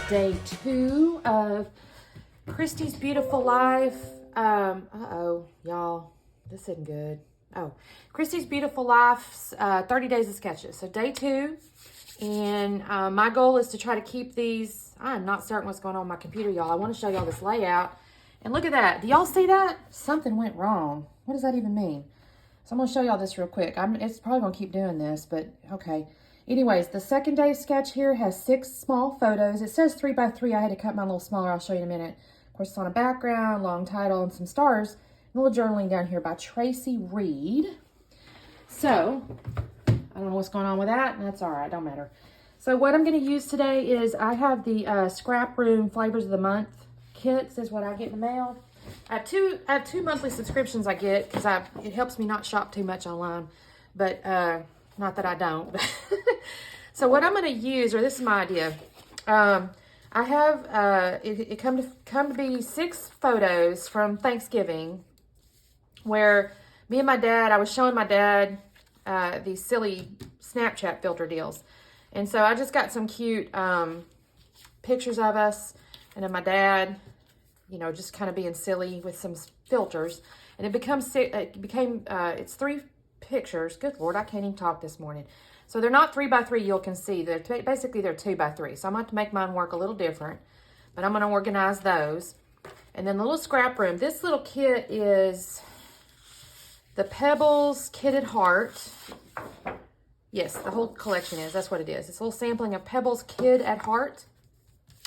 day 2 of Christy's Beautiful Life. Uh-oh, y'all, this isn't good. Oh, Christy's Beautiful Life's 30 Days of Sketches. So day 2, and my goal is to try to keep these. I'm not certain what's going on with my computer, y'all. I want to show y'all this layout. And look at that. Do y'all see that? Something went wrong. What does that even mean? So I'm going to show y'all this real quick. It's probably going to keep doing this, but okay. Anyways, the second day sketch here has 6 small photos. It says 3 by 3. I had to cut mine a little smaller. I'll show you in a minute. Of course, it's on a background, long title, and some stars. And a little journaling down here by Tracy Reed. So, I don't know what's going on with that, and that's all right. Don't matter. So what I'm going to use today is I have the Scrap Room Flavors of the Month kits is what I get in the mail. I have two monthly subscriptions I get because it helps me not shop too much online. But, not that I don't. So what I'm going to use, or this is my idea, I have, it come to be 6 photos from Thanksgiving where me and my dad, I was showing my dad these silly Snapchat filter deals. And so I just got some cute pictures of us and of my dad, you know, just kind of being silly with some filters. And it's 3 pictures. Good Lord, I can't even talk this morning. So they're not 3 by 3, you can see. Basically, they're 2 by 3. So I'm going to have to make mine work a little different. But I'm going to organize those. And then the little scrap room. This little kit is the Pebbles Kitted Heart. Yes, the whole collection is. That's what it is. It's a little sampling of Pebbles Kid at Heart.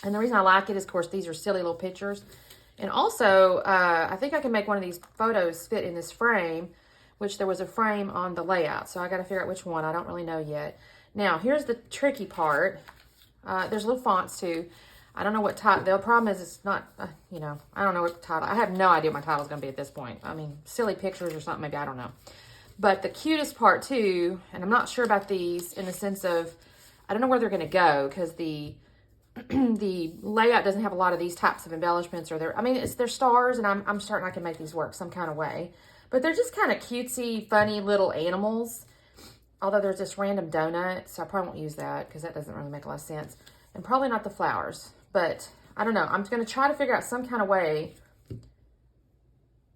And the reason I like it is, of course, these are silly little pictures. And also, I think I can make one of these photos fit in this frame, which there was a frame on the layout. So I got to figure out which one. I don't really know yet. Now, here's the tricky part. There's little fonts, too. I don't know what title. The problem is it's not, you know, I don't know what the title. I have no idea what my title's going to be at this point. I mean, silly pictures or something, maybe. I don't know. But the cutest part, too, and I'm not sure about these in the sense of, I don't know where they're going to go because the layout doesn't have a lot of these types of embellishments, or they're stars, and I'm certain I can make these work some kind of way. But they're just kind of cutesy, funny little animals. Although there's this random donut, so I probably won't use that because that doesn't really make a lot of sense. And probably not the flowers, but I don't know. I'm going to try to figure out some kind of way.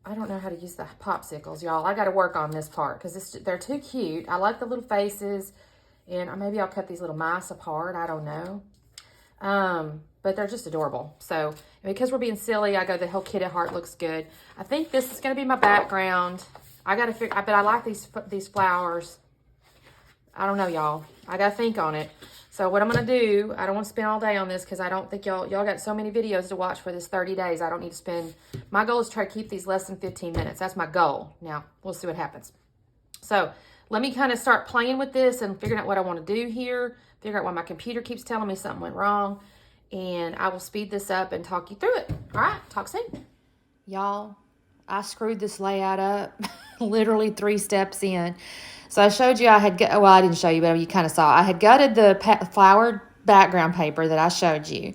I don't know how to use the popsicles, y'all. I got to work on this part because they're too cute. I like the little faces, and maybe I'll cut these little mice apart. I don't know. But they're just adorable. So because we're being silly, I go, the whole kid at heart looks good. I think this is going to be my background. I got to figure, but I like these flowers. I don't know, y'all. I got to think on it. So what I'm going to do, I don't want to spend all day on this because I don't think y'all got so many videos to watch for this 30 days. I don't need to spend, my goal is to try to keep these less than 15 minutes. That's my goal. Now, we'll see what happens. So let me kind of start playing with this and figuring out what I want to do here. Figure out why my computer keeps telling me something went wrong. And I will speed this up and talk you through it. All right, talk soon. Y'all, I screwed this layout up literally 3 steps in. So I showed you I didn't show you, but you kind of saw. I had gutted the flowered background paper that I showed you.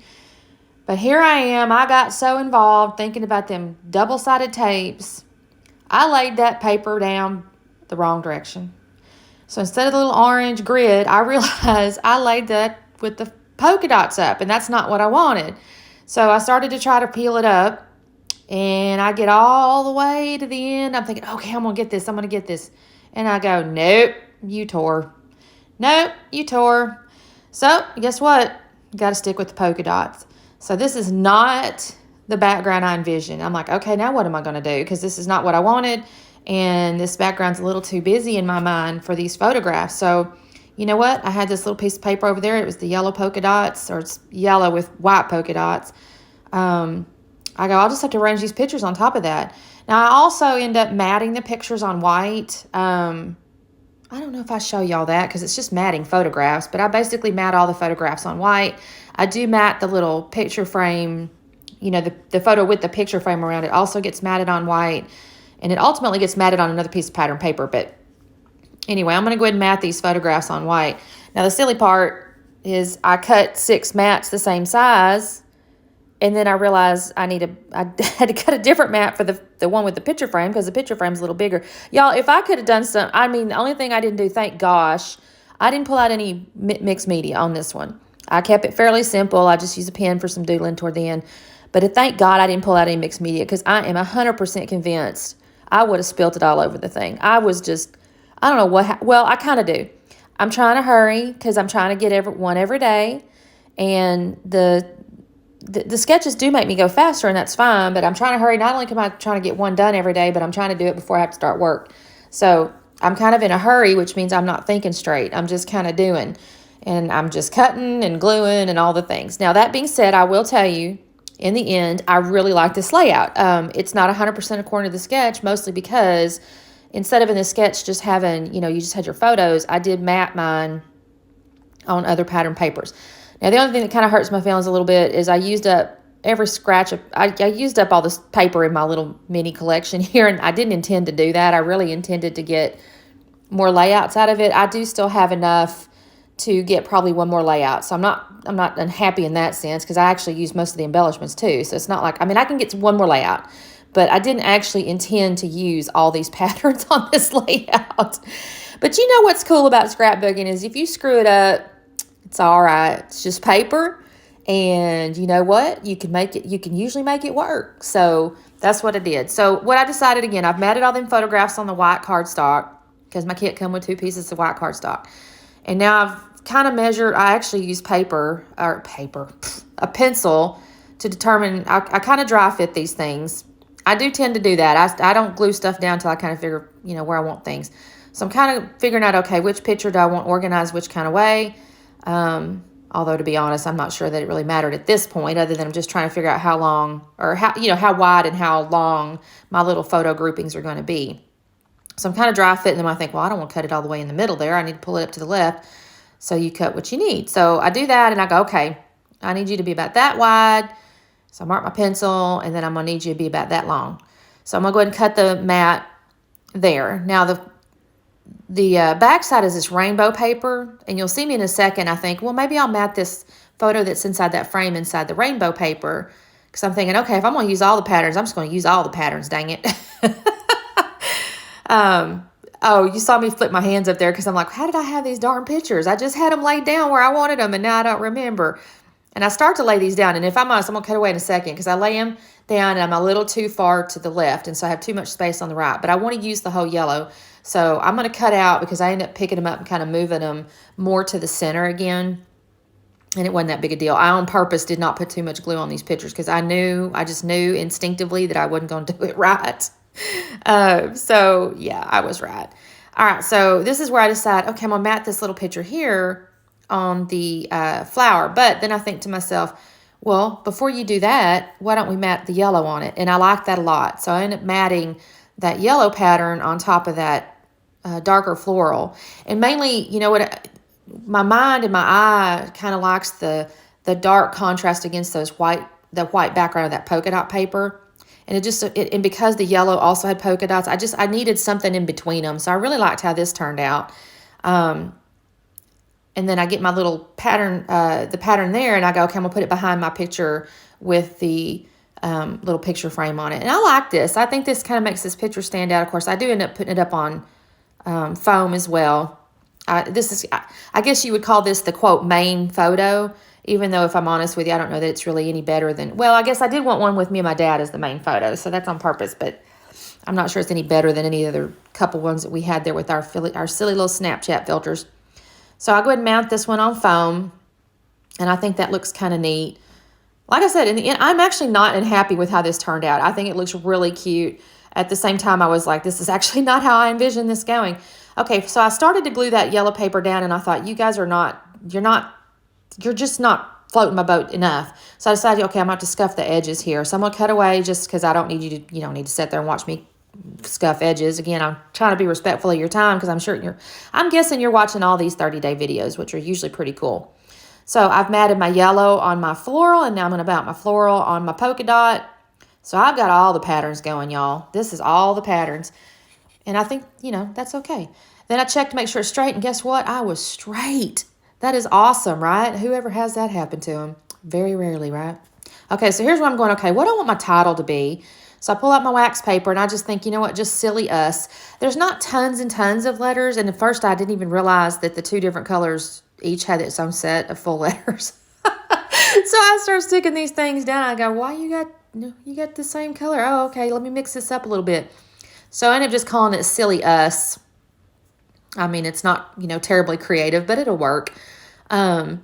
But here I am. I got so involved thinking about them double-sided tapes. I laid that paper down the wrong direction. So instead of the little orange grid, I realized I laid that with the polka dots up, and that's not what I wanted. So I started to try to peel it up, and I get all the way to the end. I'm thinking, okay, I'm going to get this. And I go, nope, you tore. Nope, you tore. So guess what? Got to stick with the polka dots. So this is not the background I envisioned. I'm like, okay, now what am I going to do? Because this is not what I wanted. And this background's a little too busy in my mind for these photographs. So you know what? I had this little piece of paper over there. It was the yellow polka dots, or it's yellow with white polka dots. I go, I'll just have to arrange these pictures on top of that. Now, I also end up matting the pictures on white. I don't know if I show y'all that because it's just matting photographs, but I basically mat all the photographs on white. I do mat the little picture frame, you know, the photo with the picture frame around it also gets matted on white, and it ultimately gets matted on another piece of pattern paper. But anyway, I'm going to go ahead and mat these photographs on white. Now, the silly part is I cut 6 mats the same size, and then I realized I had to cut a different mat for the one with the picture frame because the picture frame's a little bigger. Y'all, if I could have done the only thing I didn't do, thank gosh, I didn't pull out any mixed media on this one. I kept it fairly simple. I just used a pen for some doodling toward the end. But thank God I didn't pull out any mixed media, because I am 100% convinced I would have spilt it all over the thing. I was just, I don't know what, well, I kind of do. I'm trying to hurry because I'm trying to get one every day. And the sketches do make me go faster, and that's fine, but I'm trying to hurry. Not only am I trying to get one done every day, but I'm trying to do it before I have to start work. So I'm kind of in a hurry, which means I'm not thinking straight. I'm just kind of doing, and I'm just cutting and gluing and all the things. Now, that being said, I will tell you, in the end, I really like this layout. It's not 100% according to the sketch, mostly because instead of in the sketch just having, you just had your photos, I did mat mine on other pattern papers. Now, the only thing that kind of hurts my feelings a little bit is I used up every scratch. I used up all this paper in my little mini collection here, and I didn't intend to do that. I really intended to get more layouts out of it. I do still have enough to get probably one more layout. So I'm not unhappy in that sense, because I actually use most of the embellishments too. So it's not like, I can get one more layout, but I didn't actually intend to use all these patterns on this layout. But you know what's cool about scrapbooking is if you screw it up, it's all right. It's just paper, and you know what? You can usually make it work. So that's what I did. So what I decided, again, I've matted all them photographs on the white cardstock, because my kit come with 2 pieces of white cardstock. And now I've kind of measured, I actually use a pencil to determine, I kind of dry fit these things. I do tend to do that. I don't glue stuff down until I kind of figure, where I want things. So I'm kind of figuring out, okay, which picture do I want organized which kind of way? Although, to be honest, I'm not sure that it really mattered at this point, other than I'm just trying to figure out how long, or how wide and how long my little photo groupings are going to be. So I'm kind of dry fitting them. I think, well, I don't want to cut it all the way in the middle there. I need to pull it up to the left. So you cut what you need. So I do that, and I go, okay, I need you to be about that wide. So I mark my pencil, and then I'm going to need you to be about that long. So I'm going to go ahead and cut the mat there. Now, the back side is this rainbow paper, and you'll see me in a second. I think, well, maybe I'll mat this photo that's inside that frame inside the rainbow paper, because I'm thinking, okay, if I'm going to use all the patterns, I'm just going to use all the patterns, dang it. Oh, you saw me flip my hands up there because I'm like, how did I have these darn pictures? I just had them laid down where I wanted them, and now I don't remember. And I start to lay these down, and if I'm honest, I'm going to cut away in a second because I lay them down and I'm a little too far to the left, and so I have too much space on the right. But I want to use the whole yellow, so I'm going to cut out because I end up picking them up and kind of moving them more to the center again. And it wasn't that big a deal. I on purpose did not put too much glue on these pictures because I just knew instinctively that I wasn't going to do it right. So yeah, I was right. All right, so this is where I decide, okay, I'm gonna mat this little picture here on the flower. But then I think to myself, well, before you do that, why don't we mat the yellow on it? And I like that a lot. So I end up matting that yellow pattern on top of that darker floral. And mainly, my mind and my eye kind of likes the dark contrast against the white background of that polka dot paper. And and because the yellow also had polka dots, I needed something in between them. So I really liked how this turned out. And then I get my little pattern, the pattern there, and I go, okay, I'm gonna put it behind my picture with the little picture frame on it. And I like this. I think this kind of makes this picture stand out. Of course, I do end up putting it up on foam as well. I guess you would call this the quote main photo. Even though, if I'm honest with you, I don't know that it's really any better than, well, I guess I did want one with me and my dad as the main photo, so that's on purpose, but I'm not sure it's any better than any other couple ones that we had there with our silly little Snapchat filters. So I'll go ahead and mount this one on foam, and I think that looks kind of neat. Like I said, in the end, I'm actually not unhappy with how this turned out. I think it looks really cute. At the same time, I was like, this is actually not how I envisioned this going. Okay, so I started to glue that yellow paper down, and I thought, you guys you're just not floating my boat enough. So I decided, okay, I'm going to have to scuff the edges here. So I'm going to cut away just because I don't need you to, need to sit there and watch me scuff edges. Again, I'm trying to be respectful of your time because I'm guessing you're watching all these 30-day videos, which are usually pretty cool. So I've matted my yellow on my floral, and now I'm going to mount my floral on my polka dot. So I've got all the patterns going, y'all. This is all the patterns. And I think, that's okay. Then I checked to make sure it's straight, and guess what? I was straight. That is awesome, right? Whoever has that happen to them. Very rarely, right? Okay, so here's where I'm going, okay, what do I want my title to be? So I pull out my wax paper, and I just think, you know what, just silly us. There's not tons and tons of letters, and at first I didn't even realize that the 2 different colors each had its own set of full letters. So I start sticking these things down. I go, why you got the same color? Oh, okay, let me mix this up a little bit. So I ended up just calling it Silly Us. I mean, it's not, terribly creative, but it'll work. I'm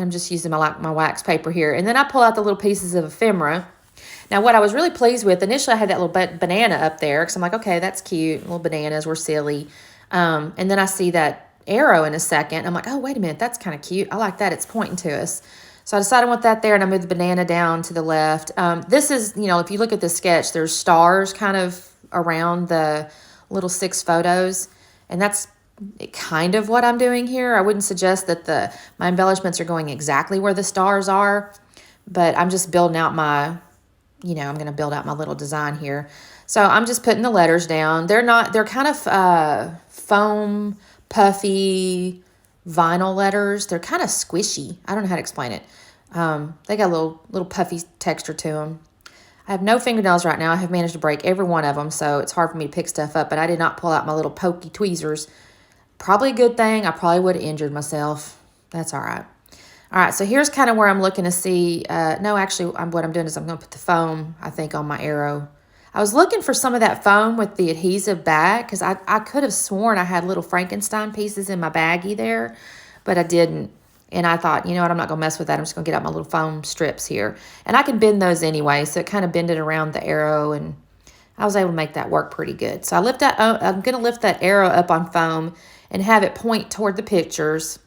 just using my wax paper here. And then I pull out the little pieces of ephemera. Now, what I was really pleased with, initially I had that little banana up there because I'm like, okay, that's cute. Little bananas were silly. And then I see that arrow in a second. I'm like, oh, wait a minute, that's kind of cute. I like that. It's pointing to us. So I decided I want that there, and I moved the banana down to the left. This is, if you look at the sketch, there's stars kind of around the little 6 photos, and that's kind of what I'm doing here. I wouldn't suggest that my embellishments are going exactly where the stars are, but I'm just building out I'm going to build out my little design here. So I'm just putting the letters down. They're kind of foam, puffy, vinyl letters. They're kind of squishy. I don't know how to explain it. They got a little puffy texture to them. I have no fingernails right now. I have managed to break every one of them, so it's hard for me to pick stuff up, but I did not pull out my little pokey tweezers. Probably a good thing. I probably would have injured myself. That's all right. All right, so here's kind of where I'm looking to see. No, actually, what I'm doing is I'm going to put the foam, I think, on my arrow. I was looking for some of that foam with the adhesive back because I could have sworn I had little Frankenstein pieces in my baggie there, but I didn't. And I thought, you know what, I'm not going to mess with that. I'm just going to get out my little foam strips here. And I can bend those anyway, so it kind of bended around the arrow, and I was able to make that work pretty good. So I'm going to lift that arrow up on foam and have it point toward the pictures.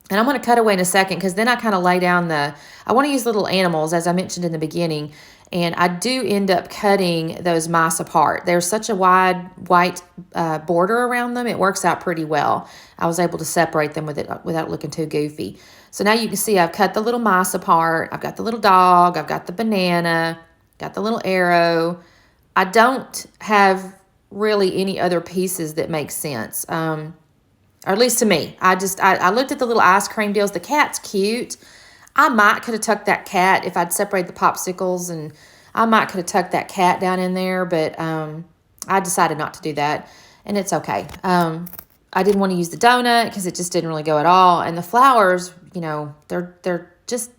And I'm going to cut away in a second because then I kind of lay down I want to use little animals, as I mentioned in the beginning. And I do end up cutting those mice apart. There's such a wide white border around them. It works out pretty well. I was able to separate them without looking too goofy. So now you can see I've cut the little mice apart. I've got the little dog. I've got the banana. Got the little arrow. I don't have really any other pieces that make sense. Or at least to me. I looked at the little ice cream deals. The cat's cute. I might could have tucked that cat if I'd separated the popsicles, and I might could have tucked that cat down in there, but I decided not to do that, and it's okay. I didn't want to use the donut because it just didn't really go at all, and the flowers, they're just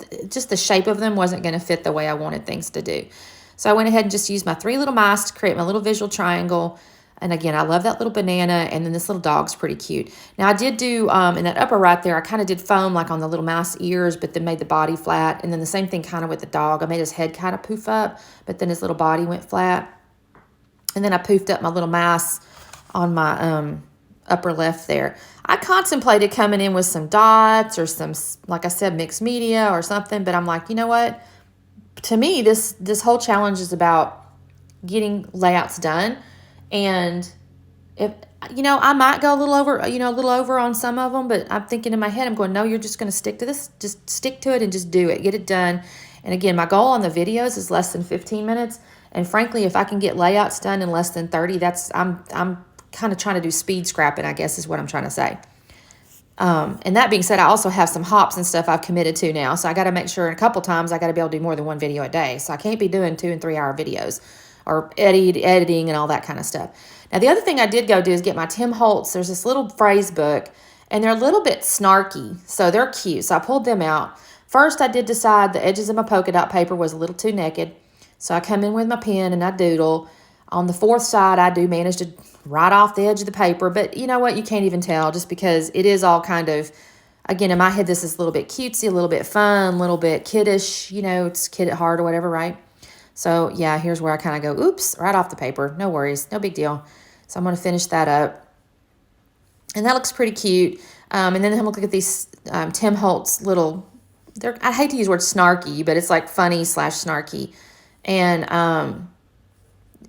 the shape of them wasn't going to fit the way I wanted things to do. So I went ahead and just used my 3 little mice to create my little visual triangle. And again, I love that little banana, and then this little dog's pretty cute. Now, I did do, in that upper right there, I kind of did foam like on the little mouse ears, but then made the body flat. And then the same thing kind of with the dog. I made his head kind of poof up, but then his little body went flat. And then I poofed up my little mouse on my upper left there. I contemplated coming in with some dots or some, like I said, mixed media or something, but I'm like, you know what? To me, this whole challenge is about getting layouts done. And if, I might go a little over on some of them, but I'm thinking in my head, I'm going, no, you're just going to stick to this. Just stick to it and just do it. Get it done. And again, my goal on the videos is less than 15 minutes. And frankly, if I can get layouts done in less than 30, I'm kind of trying to do speed scrapping, I guess is what I'm trying to say. And that being said, I also have some hops and stuff I've committed to now. So I got to make sure a couple times I got to be able to do more than one video a day. So I can't be doing 2 and 3 hour videos or editing and all that kind of stuff. Now, the other thing I did go do is get my Tim Holtz. There's this little phrase book, and they're a little bit snarky, so they're cute. So I pulled them out. First, I did decide the edges of my polka dot paper was a little too naked. So I come in with my pen and I doodle. On the 4th side, I do manage to write off the edge of the paper, but you know what? You can't even tell just because it is all kind of, again, in my head, this is a little bit cutesy, a little bit fun, a little bit kiddish, it's kid at heart or whatever, right? So yeah, here's where I kind of go, oops, right off the paper. No worries, no big deal. So I'm going to finish that up. And that looks pretty cute. And then I'm going to look at these Tim Holtz little, I hate to use the word snarky, but it's like funny / snarky. And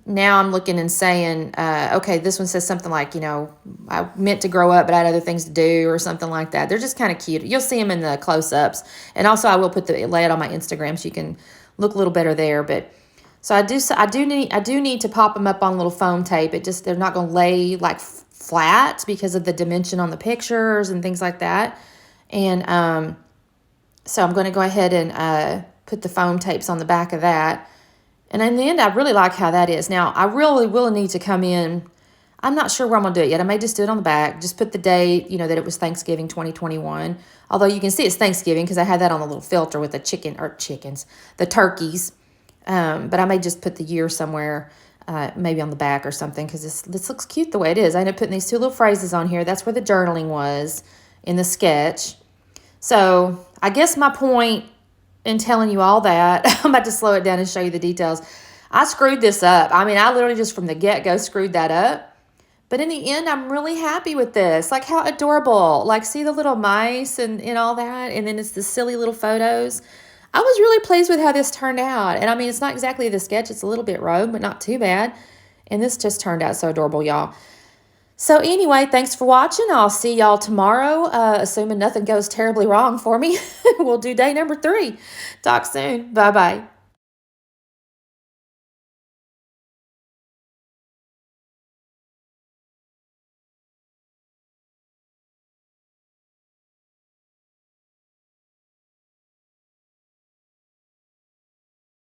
now I'm looking and saying, okay, this one says something like, I meant to grow up, but I had other things to do or something like that. They're just kind of cute. You'll see them in the close-ups. And also I will lay it on my Instagram so you can look a little better there. But so I do need to pop them up on little foam tape. They're not going to lay like flat because of the dimension on the pictures and things like that. And so I'm going to go ahead and put the foam tapes on the back of that. And in the end, I really like how that is. Now, I really will need to come in. I'm not sure where I'm going to do it yet. I may just do it on the back. Just put the date, that it was Thanksgiving 2021. Although you can see it's Thanksgiving because I had that on the little filter with the the turkeys. But I may just put the year somewhere, maybe on the back or something, because this looks cute the way it is. I ended up putting these 2 little phrases on here. That's where the journaling was in the sketch. So I guess my point in telling you all that, I'm about to slow it down and show you the details. I screwed this up. I mean, I literally just from the get-go screwed that up. But in the end, I'm really happy with this. Like, how adorable. Like, see the little mice and all that? And then it's the silly little photos. I was really pleased with how this turned out. And I mean, it's not exactly the sketch. It's a little bit rogue, but not too bad. And this just turned out so adorable, y'all. So anyway, thanks for watching. I'll see y'all tomorrow, assuming nothing goes terribly wrong for me. We'll do day number 3. Talk soon. Bye-bye.